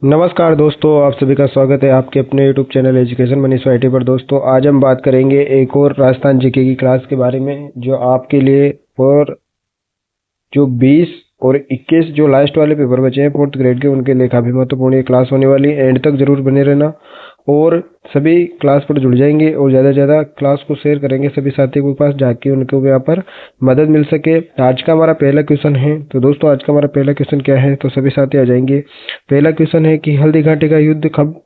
नमस्कार दोस्तों, आप सभी का स्वागत है आपके अपने YouTube channel education money society पर। दोस्तों आज हम बात करेंगे एक और राजस्थान जीके की क्लास के बारे में, जो आपके लिए और जो 20 और 21 जो लास्ट वाले पेपर बचे हैं 4th ग्रेड के, उनके लिए काफ़ी महत्वपूर्ण ये क्लास होने वाली है। एंड तक जरूर बने रहना और सभी क्लास पर जुड़ जाएंगे और ज़्यादा से ज़्यादा क्लास को शेयर करेंगे सभी साथियों के पास, जाके उनको यहाँ पर मदद मिल सके। आज का हमारा पहला क्वेश्चन है, तो दोस्तों आज का हमारा पहला क्वेश्चन क्या है, तो सभी साथी आ जाएंगे। पहला क्वेश्चन है कि हल्दी घाटी का युद्ध कब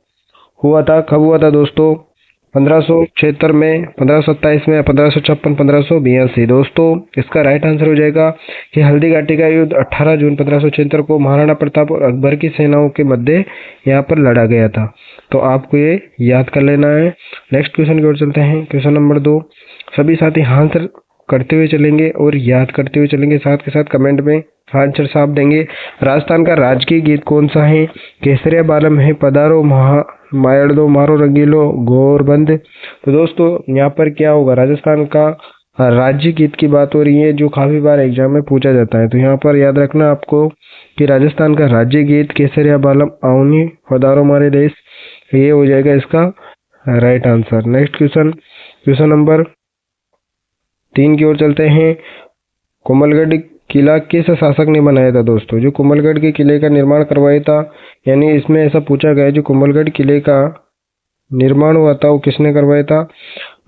हुआ था दोस्तों? 1576 में, 1527 में, 1556, 1582। दोस्तों इसका राइट आंसर हो जाएगा कि हल्दी घाटी का युद्ध 18 जून 1576 को महाराणा प्रताप और अकबर की सेनाओं के मध्य यहाँ पर लड़ा गया था। तो आपको ये याद कर लेना है। नेक्स्ट क्वेश्चन की ओर चलते हैं। क्वेश्चन नंबर 2, सभी साथी आंसर करते हुए चलेंगे और याद करते हुए चलेंगे, साथ के साथ कमेंट में आंसर साफ देंगे। राजस्थान का राजकीय गीत कौन सा है? केसरिया बालम है, पधारो मायर दो मारो रंगीलो, गोरबंद। तो दोस्तों यहाँ पर क्या होगा, राजस्थान का राज्य गीत की बात हो रही है, जो काफी बार एग्जाम में पूछा जाता है। तो यहाँ पर याद रखना आपको कि राजस्थान का राज्य गीत केसरिया बालम आओनी पधारो मारे देश, ये हो जाएगा इसका right answer. Next question number 3 की ओर चलते हैं। कोमलगढ़ किला किस शासक ने बनाया था? दोस्तों जो कोमलगढ़ के किले का निर्माण करवाया था, यानी इसमें ऐसा पूछा गया जो कोमलगढ़ किले का निर्माण हुआ था वो किसने करवाया था?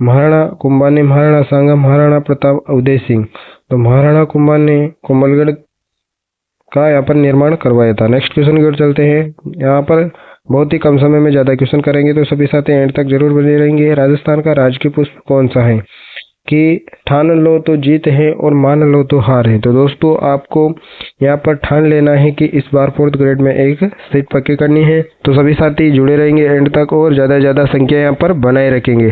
महाराणा कुंभा ने, महाराणा सांगा, महाराणा प्रताप, उदय सिंह। तो महाराणा कुंभा ने कोमलगढ़ का यहाँ पर निर्माण करवाया था। नेक्स्ट क्वेश्चन की ओर चलते हैं। यहाँ पर बहुत ही कम समय में ज्यादा क्वेश्चन करेंगे, तो सभी साथी एंड तक जरूर बने रहेंगे। राजस्थान का राजकीय पुष्प कौन सा है? कि ठान लो तो जीत है और मान लो तो हार है। तो दोस्तों आपको यहाँ पर ठान लेना है कि इस बार 4th ग्रेड में एक सीट पक्की करनी है। तो सभी साथी जुड़े रहेंगे एंड तक और ज़्यादा से ज़्यादा संख्या यहाँ पर बनाए रखेंगे।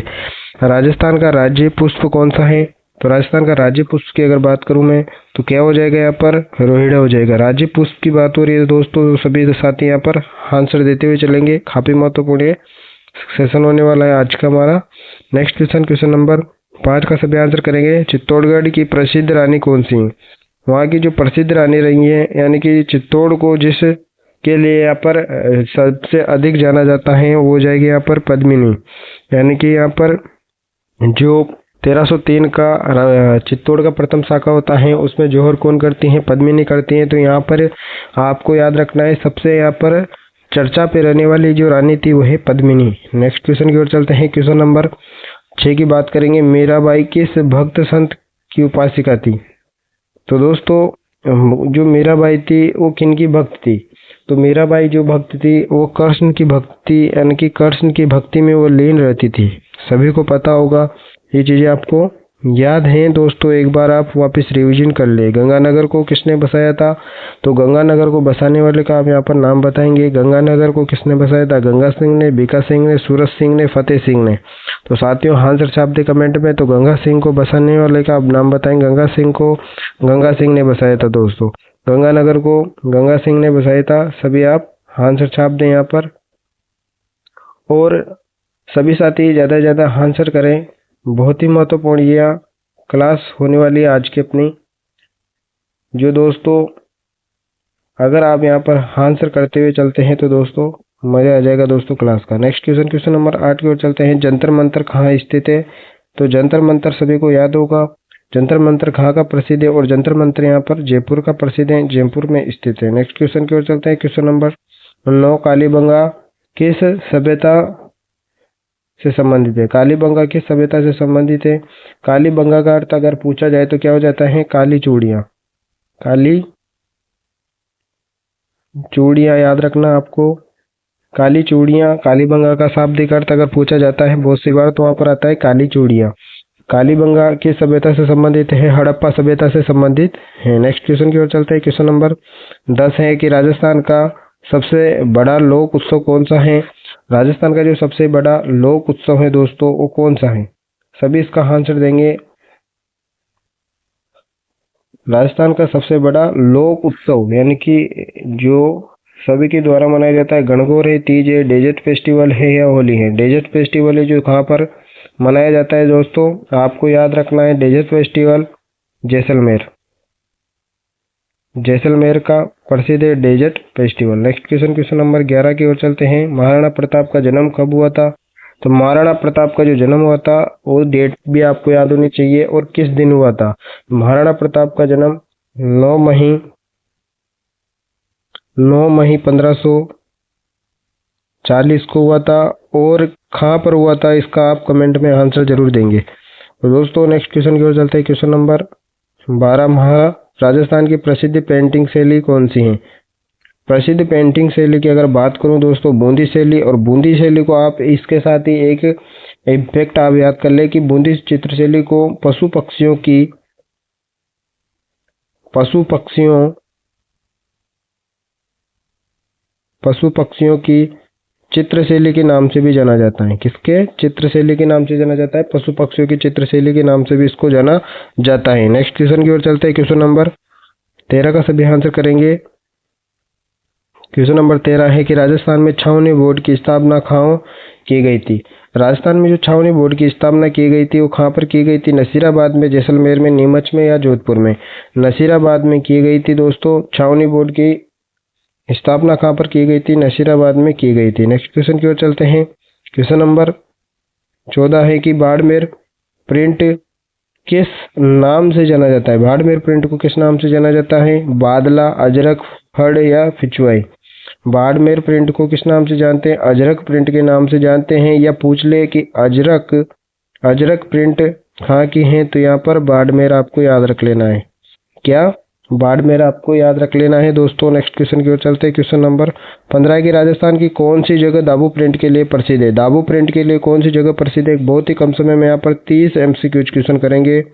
राजस्थान का राज्य पुष्प कौन सा है? तो राजस्थान का राज्य पुष्प की अगर बात करूँ मैं, तो क्या हो जाएगा यहाँ पर? रोहिड़ा हो जाएगा। राज्य पुष्प की बात हो रही है दोस्तों, सभी साथी यहाँ पर आंसर देते हुए चलेंगे। काफ़ी महत्वपूर्ण सेशन होने वाला है आज का हमारा। नेक्स्ट क्वेश्चन नंबर 5 का सभी आंसर करेंगे। चित्तौड़गढ़ की प्रसिद्ध रानी कौन सी है? वहाँ की जो प्रसिद्ध रानी रही है, यानी कि चित्तौड़ को जिस के लिए यहाँ पर सबसे अधिक जाना जाता है, वो हो जाएगी यहाँ पर पद्मिनी। यानी कि यहाँ पर जो 1303 का चित्तौड़ का प्रथम शाखा होता है, उसमें जोहर कौन करती है? पद्मिनी करती है। तो यहाँ पर आपको याद रखना है, सबसे यहाँ पर चर्चा पे रहने वाली जो रानी थी वो है पद्मिनी। नेक्स्ट क्वेश्चन की ओर चलते हैं। क्वेश्चन नंबर 6 की बात करेंगे। मीराबाई किस भक्त संत की उपासिका थी? तो दोस्तों जो मीराबाई थी वो किन की भक्त थी? तो मीराबाई जो भक्त थी वो कृष्ण की भक्ति, यानी कि कृष्ण की भक्ति में वो लीन रहती थी। सभी को पता होगा, ये चीज़ें आपको याद हैं दोस्तों। एक बार आप वापस रिवीजन कर ले। गंगानगर को किसने बसाया था? तो गंगानगर को बसाने वाले का आप यहाँ पर नाम बताएंगे। गंगानगर को किसने बसाया था? गंगा सिंह ने, बीका सिंह ने, सूरज सिंह ने, फतेह सिंह ने। तो साथियों आंसर छाप दे कमेंट में। तो गंगा सिंह को बसाने वाले का आप नाम बताएंगे। गंगा सिंह ने बसाया था दोस्तों। गंगानगर को गंगा सिंह ने बसाया था। सभी आप आंसर छाप दें यहाँ पर और सभी साथी ज़्यादा से ज़्यादा आंसर करें। बहुत ही महत्वपूर्ण यह क्लास होने वाली है आज की अपनी, जो दोस्तों अगर आप यहाँ पर आंसर करते हुए चलते हैं तो दोस्तों मज़ा आ जाएगा दोस्तों क्लास का। नेक्स्ट क्वेश्चन नंबर 8 की ओर चलते हैं। जंतर मंतर कहाँ स्थित है? तो जंतर मंतर सभी को याद होगा, जंतर मंतर कहाँ का प्रसिद्ध है? और जंतर मंतर यहाँ पर जयपुर का प्रसिद्ध है, जयपुर में स्थित है। नेक्स्ट क्वेश्चन की ओर चलते हैं। क्वेश्चन नंबर 9, कालीबंगा किस सभ्यता से संबंधित है? कालीबंगा किस सभ्यता से संबंधित है? कालीबंगा का अर्थ अगर पूछा जाए तो क्या हो जाता है? काली चूड़ियाँ। काली चूड़ियाँ याद रखना आपको। काली चूड़ियाँ, कालीबंगा का शाब्दिक अर्थ अगर पूछा जाता है बहुत सी बार तो वहाँ पर आता है काली चूड़ियाँ। कालीबंगा किस सभ्यता से संबंधित है? हड़प्पा सभ्यता से संबंधित है। नेक्स्ट क्वेश्चन की ओर चलते हैं। क्वेश्चन नंबर 10 है कि राजस्थान का सबसे बड़ा लोक उत्सव कौन सा है? राजस्थान का जो सबसे बड़ा लोक उत्सव है दोस्तों वो कौन सा है? सभी इसका आंसर देंगे। राजस्थान का सबसे बड़ा लोक उत्सव यानी कि जो सभी के द्वारा मनाया जाता है, गणगौर है, तीज है, डेजर्ट फेस्टिवल है या होली है? डेजर्ट फेस्टिवल है जो कहाँ पर मनाया जाता है दोस्तों, आपको याद रखना है डेजर्ट फेस्टिवल जैसलमेर। जैसलमेर का प्रसिद्ध है desert festival. Next question number 11 की ओर चलते हैं। महाराणा प्रताप का जन्म कब हुआ था? तो महाराणा प्रताप का जो जन्म हुआ था वो डेट भी आपको याद होनी चाहिए और किस दिन हुआ था। महाराणा प्रताप का जन्म 9 मई 1540 को हुआ था। और कहाँ पर हुआ था इसका आप कमेंट में आंसर जरूर देंगे। तो दोस्तों नेक्स्ट क्वेश्चन की ओर चलते हैं। क्वेश्चन नंबर 12, राजस्थान की प्रसिद्ध पेंटिंग शैली कौन सी है? प्रसिद्ध पेंटिंग शैली की अगर बात करूं दोस्तों, बूंदी शैली। और बूंदी शैली को आप इसके साथ ही एक इम्पैक्ट आप याद कर ले कि बूंदी चित्र शैली को पशु पक्षियों की चित्रशैली के नाम से भी जाना जाता है। किसके चित्रशैली के नाम से जाना जाता है? पशु पक्षियों की चित्रशैली के नाम से भी इसको जाना जाता है। नेक्स्ट क्वेश्चन की ओर चलते हैं। क्वेश्चन नंबर 13 का सभी आंसर करेंगे। क्वेश्चन नंबर 13 है कि राजस्थान में छावनी बोर्ड की स्थापना कहाँ की गई थी? राजस्थान में जो छावनी बोर्ड की स्थापना की गई थी वो कहाँ पर की गई थी? नसीराबाद में, जैसलमेर में, नीमच में या जोधपुर में? नसीराबाद में की गई थी दोस्तों। छावनी बोर्ड की स्थापना कहाँ पर की गई थी? नसीराबाद में की गई थी। नेक्स्ट क्वेश्चन की ओर चलते हैं। क्वेश्चन नंबर 14 है कि बाड़मेर प्रिंट किस नाम से जाना जाता है? बाड़मेर प्रिंट को किस नाम से जाना जाता है? बादला, अजरक, फड़ या फिचुआई? बाड़मेर प्रिंट को किस नाम से जानते हैं? अजरक प्रिंट के नाम से जानते हैं। या पूछ ले कि अजरक प्रिंट कहाँ की है, तो यहाँ पर बाड़मेर आपको याद रख लेना है। क्या? बाड़मेर आपको याद रख लेना है दोस्तों। नेक्स्ट क्वेश्चन की ओर चलते हैं। क्वेश्चन नंबर 15 की राजस्थान की कौन सी जगह दाबू प्रिंट के लिए प्रसिद्ध है? दाबू प्रिंट के लिए कौन सी जगह प्रसिद्ध है? बहुत ही कम समय में यहाँ पर 30 MCQ क्वेश्चन करेंगे।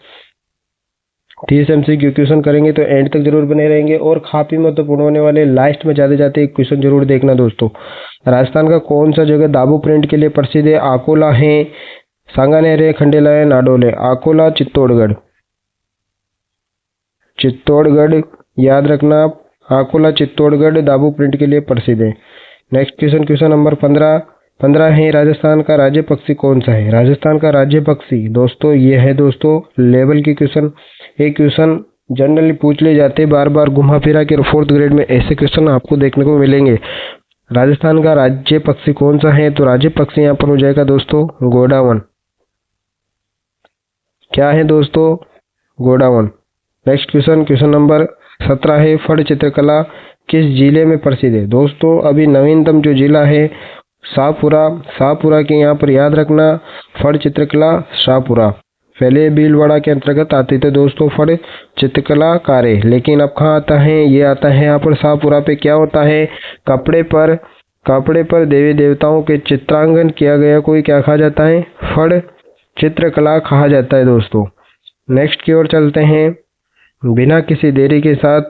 30 MCQ क्वेश्चन करेंगे तो एंड तक जरूर बने रहेंगे। और काफी महत्वपूर्ण होने वाले लास्ट में जाते जाते एक क्वेश्चन जरूर देखना दोस्तों। राजस्थान का कौन सा जगह दाबू प्रिंट के लिए प्रसिद्ध है? अकोला है, सांगानेर है, खंडेला है, नाडोल है? अकोला, चित्तौड़गढ़ याद रखना। अकोला, चित्तौड़गढ़ दाबू प्रिंट के लिए प्रसिद्ध है। नेक्स्ट क्वेश्चन नंबर 15 है राजस्थान का राज्य पक्षी कौन सा है? राजस्थान का राज्य पक्षी दोस्तों ये है दोस्तों लेवल की क्वेश्चन। एक क्वेश्चन जनरली पूछ ले जाते बार बार घुमा फिरा के 4th ग्रेड में ऐसे क्वेश्चन आपको देखने को मिलेंगे। राजस्थान का राज्य पक्षी कौन सा है? तो राज्य पक्षी यहाँ पर हो जाएगा दोस्तों गोडावण। क्या है दोस्तों? गोडावण। नेक्स्ट क्वेश्चन नंबर 17 है फड़ चित्रकला किस जिले में प्रसिद्ध है? दोस्तों अभी नवीनतम जो जिला है शाहपुरा के यहाँ पर याद रखना। फड़ चित्रकला शाहपुरा। पहले भीलवाड़ा के अंतर्गत आती थी दोस्तों फड़ चित्रकला कार्य, लेकिन अब कहाँ आता है? ये आता है यहाँ पर शाहपुरा पे। क्या होता है? कपड़े पर देवी देवताओं के चित्रांकन किया गया कोई क्या कहा जाता है? फड़ चित्रकला कहा जाता है दोस्तों। नेक्स्ट की ओर चलते हैं बिना किसी देरी के साथ।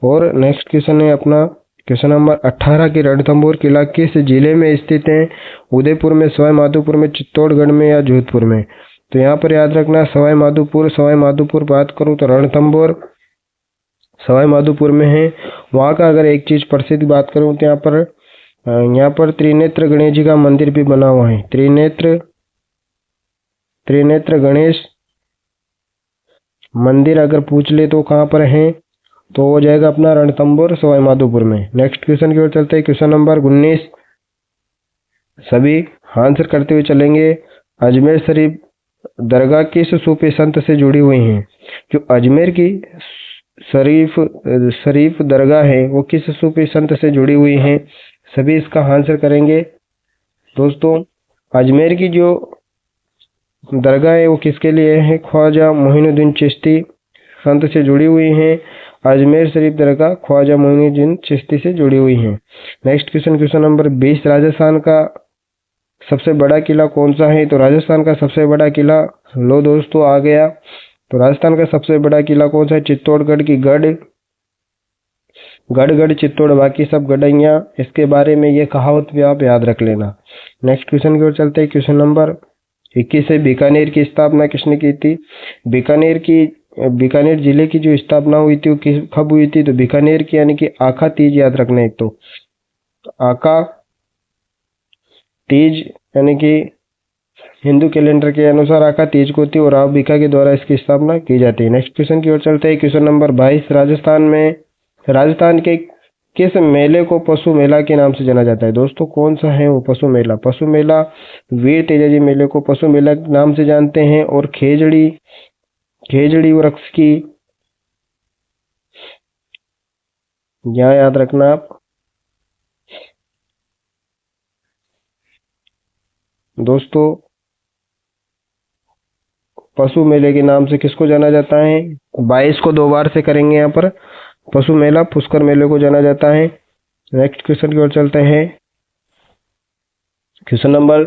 और नेक्स्ट क्वेश्चन है अपना क्वेश्चन नंबर 18 की रणथंभौर किला किस जिले में स्थित है? उदयपुर में, सवाई माधोपुर में, चित्तौड़गढ़ में या जोधपुर में? तो यहाँ पर याद रखना सवाई माधोपुर बात करूँ तो रणथंभौर सवाई माधोपुर में है। वहाँ का अगर एक चीज प्रसिद्ध बात करूँ तो यहाँ पर त्रिनेत्र गणेश जी का मंदिर भी बना हुआ है। त्रिनेत्र गणेश मंदिर अगर पूछ ले तो कहाँ पर है? तो हो जाएगा अपना रणथंभौर सवाई माधोपुर में। नेक्स्ट क्वेश्चन की ओर चलते हैं। क्वेश्चन नंबर 19 सभी आंसर करते हुए चलेंगे। अजमेर शरीफ दरगाह किस सूफी संत से जुड़ी हुई है? जो अजमेर की शरीफ दरगाह है वो किस सूफी संत से जुड़ी हुई है? सभी इसका आंसर करेंगे दोस्तों। अजमेर की जो दरगाह है वो किसके लिए है? ख्वाजा मोइनुद्दीन चिश्ती संत से जुड़ी हुई है। अजमेर शरीफ दरगाह ख्वाजा मोइनुद्दीन चिश्ती से जुड़ी हुई है। नेक्स्ट क्वेश्चन नंबर 20 राजस्थान का सबसे बड़ा किला कौन सा है? तो राजस्थान का सबसे बड़ा किला लो दोस्तों आ गया। तो राजस्थान का सबसे बड़ा किला कौन सा है? चित्तौड़गढ़ की गढ़ चित्तौड़, बाकी सब गढ़ैया। इसके बारे में ये कहावत भी आप याद रख लेना। नेक्स्ट क्वेश्चन की ओर चलते हैं। क्वेश्चन नंबर 21 है बीकानेर की स्थापना किसने की थी? बीकानेर जिले की जो स्थापना हुई थी वो कब हुई थी? तो बीकानेर की यानी कि आका तीज याद रखना। एक तो आका तीज यानी कि हिंदू कैलेंडर के अनुसार आका तीज को थी और राव बीका के द्वारा इसकी स्थापना की जाती है। नेक्स्ट क्वेश्चन की ओर चलते हैं। क्वेश्चन नंबर 22 राजस्थान में राजस्थान के किस मेले को पशु मेला के नाम से जाना जाता है? दोस्तों कौन सा है वो पशु मेला? पशु मेला वीर तेजाजी मेले को पशु मेला के नाम से जानते हैं। और खेजड़ी वृक्ष की, यहाँ याद रखना आप दोस्तों, पशु मेले के नाम से किसको जाना जाता है? 22 को 2 बार से करेंगे। यहाँ पर पशु मेला पुष्कर मेले को जाना जाता है। नेक्स्ट क्वेश्चन की ओर चलते हैं। क्वेश्चन नंबर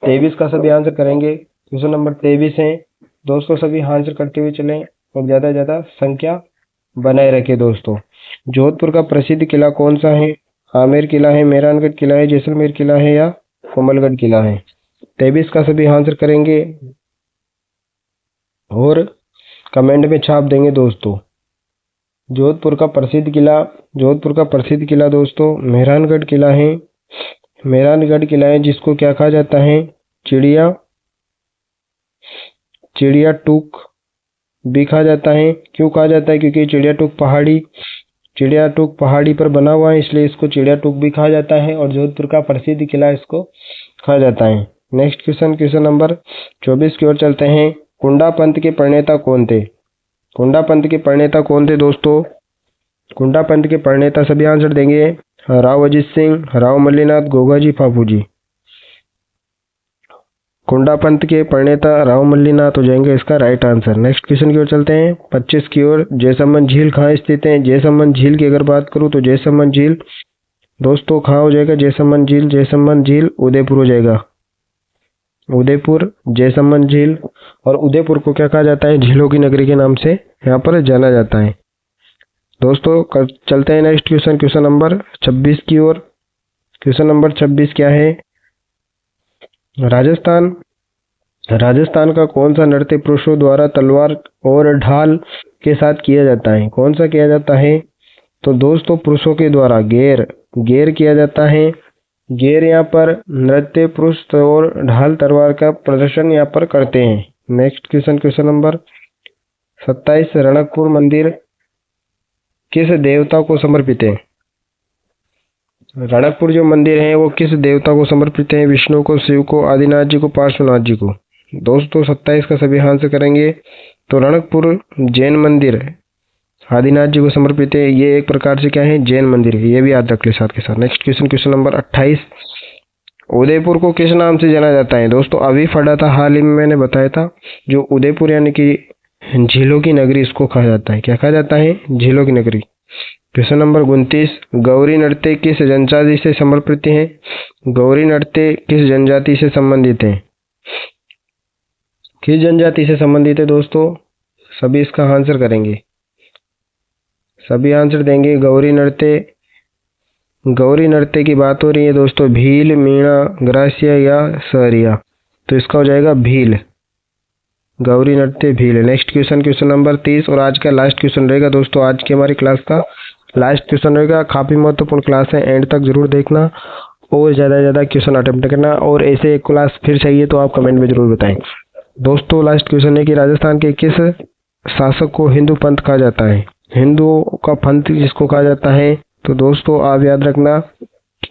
23 का सभी आंसर करेंगे। क्वेश्चन नंबर 23 है दोस्तों, सभी आंसर करते हुए चलें और ज्यादा से ज्यादा संख्या बनाए रखें। दोस्तों जोधपुर का प्रसिद्ध किला कौन सा है? आमेर किला है, मेहरानगढ़ किला है, जैसलमेर किला है या कोमलगढ़ किला है? 23 का सभी आंसर करेंगे और कमेंट में छाप देंगे। दोस्तों जोधपुर का प्रसिद्ध किला दोस्तों मेहरानगढ़ किला है। मेहरानगढ़ किला है जिसको क्या कहा जाता है? चिड़िया टूक भी कहा जाता है। क्यों कहा जाता है? क्योंकि चिड़िया टूक पहाड़ी पर बना हुआ है, इसलिए इसको चिड़िया टूक भी कहा जाता है और जोधपुर का प्रसिद्ध किला इसको कहा जाता है। नेक्स्ट क्वेश्चन नंबर 24 की ओर चलते हैं। कुंडा पंथ के प्रणेता कौन थे? दोस्तों कुंडा पंथ के प्रणेता सभी आंसर देंगे। राव अजीत सिंह, राव मल्लीनाथ, गोगाजी, फाफूजी। कुंडा पंथ के प्रणेता राव मल्लीनाथ हो जाएंगे इसका राइट आंसर। नेक्स्ट क्वेश्चन की ओर चलते हैं 25 की ओर। जयसमंद झील कहाँ स्थित है? जयसमंद झील की अगर बात करूँ तो जयसमंद झील दोस्तों कहाँ हो जाएगा? जयसमंद झील उदयपुर हो जाएगा। उदयपुर जयसमंद झील। और उदयपुर को क्या कहा जाता है? झीलों की नगरी के नाम से यहाँ पर जाना जाता है। दोस्तों चलते हैं नेक्स्ट क्वेश्चन नंबर 26 की ओर। क्वेश्चन नंबर 26 क्या है? राजस्थान का कौन सा नृत्य पुरुषों द्वारा तलवार और ढाल के साथ किया जाता है? कौन सा किया जाता है? तो दोस्तों पुरुषों के द्वारा गेर किया जाता है। गेर यहाँ पर नृत्य पुरुष और ढाल तलवार का प्रदर्शन यहाँ पर करते हैं। Next question number 27। रणकपुर मंदिर किस देवता को समर्पित है? रणकपुर जो मंदिर है वो किस देवता को समर्पित है? विष्णु को, शिव को, आदिनाथ जी को, पार्श्वनाथ जी को। दोस्तों 27 का सभी आंसर करेंगे। तो रणकपुर जैन मंदिर आदिनाथ जी को समर्पित है। ये एक प्रकार से क्या है? जैन मंदिर है। ये भी याद रख ले साथ के साथ। Next question number 28। उदयपुर को किस नाम से जाना जाता है? दोस्तों अभी पढ़ा था, हाल ही में मैंने बताया था। जो उदयपुर यानी कि झीलों की नगरी इसको कहा जाता है। क्या कहा जाता है? झीलों की नगरी। Question number 29। गौरी नृत्य किस जनजाति से समर्पित है? गौरी नृत्य किस जनजाति से संबंधित है? किस जनजाति से संबंधित है दोस्तों? सभी इसका आंसर करेंगे, सभी आंसर देंगे। गौरी नृत्य की बात हो रही है दोस्तों। भील, मीणा, ग्रासिया या सहरिया। तो इसका हो जाएगा भील। गौरी नृत्य भील। नेक्स्ट क्वेश्चन नंबर 30 और आज का लास्ट क्वेश्चन रहेगा दोस्तों। आज की हमारी क्लास का लास्ट क्वेश्चन रहेगा। काफ़ी महत्वपूर्ण क्लास है, एंड तक जरूर देखना और ज़्यादा से ज़्यादा क्वेश्चन अटेम्प्ट करना। और ऐसे एक क्लास फिर चाहिए तो आप कमेंट में जरूर बताएं। दोस्तों लास्ट क्वेश्चन है कि राजस्थान के किस शासक को हिंदू पंथ कहा जाता है? हिंदुओं का पंथ जिसको कहा जाता है, तो दोस्तों आप याद रखना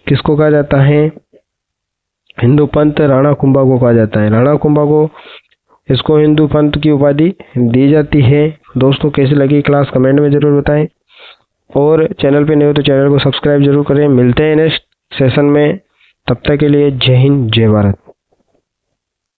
किसको कहा जाता है? हिंदू पंथ राणा कुंभा को कहा जाता है। राणा कुंभा को इसको हिंदू पंथ की उपाधि दी जाती है। दोस्तों कैसी लगी क्लास कमेंट में जरूर बताएं और चैनल पे नए हो तो चैनल को सब्सक्राइब जरूर करें। मिलते हैं नेक्स्ट सेशन में, तब तक के लिए जय हिंद जय भारत।